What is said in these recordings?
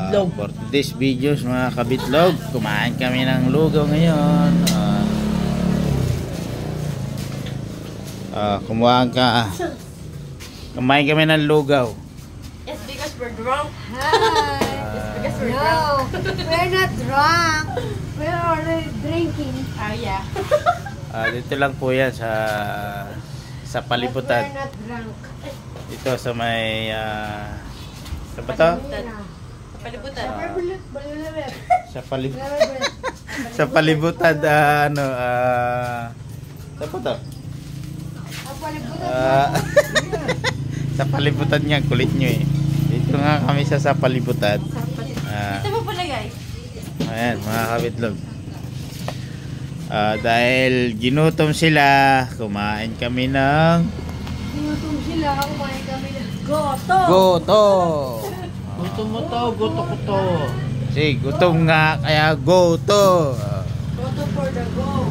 For today's videos mga kabitlog, kumain kami ng lugaw ngayon. Kumain kami ng lugaw. It's because we're drunk. Hi. It's because we're No, drunk. we're not drunk. We're already drinking. Oh yeah. Dito lang po yan sa palibutan. But we're not drunk. Dito sa may sa ba to? Palibutan. Sa sa palibutan sa ba to? Sa palibutan niya, kulit nyo eh. Dito nga kami sa palibutan. Dito mo pala guys. Ayan mga kabitlog. Dahil ginutom sila, kumain kami ng Ginutom sila, kumain kami ng goto. goto. Gusto mo to, gusto ko to. Si gutom nga kaya goto. Goto for the go.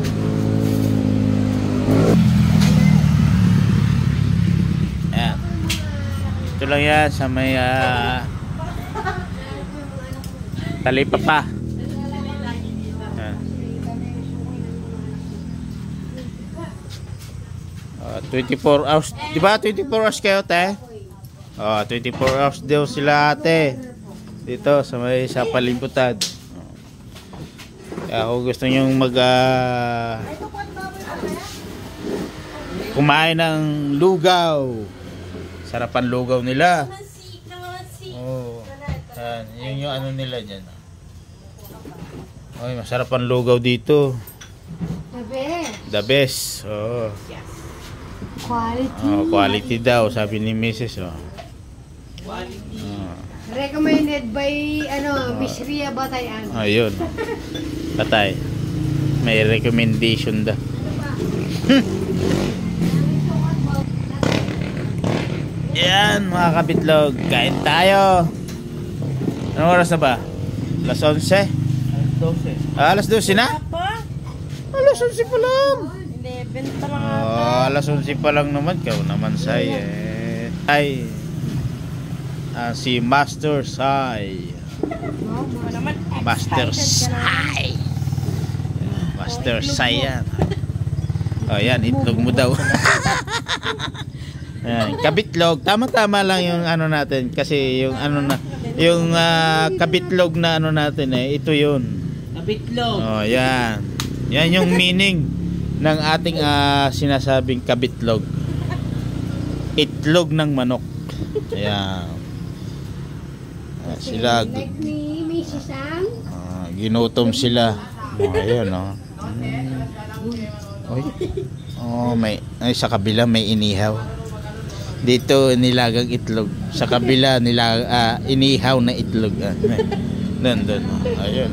Ayan. Ito lang yan sa may Talipapa. Ayan. 24 hours. Diba 24 hours kayo, te? 24 hours daw sila, ate. Dito sa may sa palibutan. Kaya kung gusto nyong kumain ng lugaw. Sarapan lugaw nila. Oh. Yun yung ano nila dyan. Ay, masarap ang lugaw dito. The best. The best. Oh. Quality. Quality daw, sabi ni Mrs. Oh. Recommended by Miss Ria Batayan. Ayun. Patay. May recommendation daw. Yan mga kabitlog, kain tayo. Anong oras na ba? Alas 11? 12. Alas 12 na? Apa? Alas 11 pa lang. 11 pa lang ata. Alas 11 pa lang naman. Kau naman say ay si Master Sai. Ano naman? Master Excited ka na. Sai. Master Sai yan. Yan, itlog mo daw. Ayan, kabitlog, tama-tama lang yung ano natin kasi yung yung kabitlog na ano natin ito yun. Kabitlog. Yan. Yan yung meaning ng ating sinasabing kabitlog. Itlog ng manok. Ayan. Sila Like ni Mrs. Ang. ginutom sila. Ayun may sa kabila may inihaw. Dito nilagang itlog. Sa kabila inihaw na itlog. Doon. Ayun.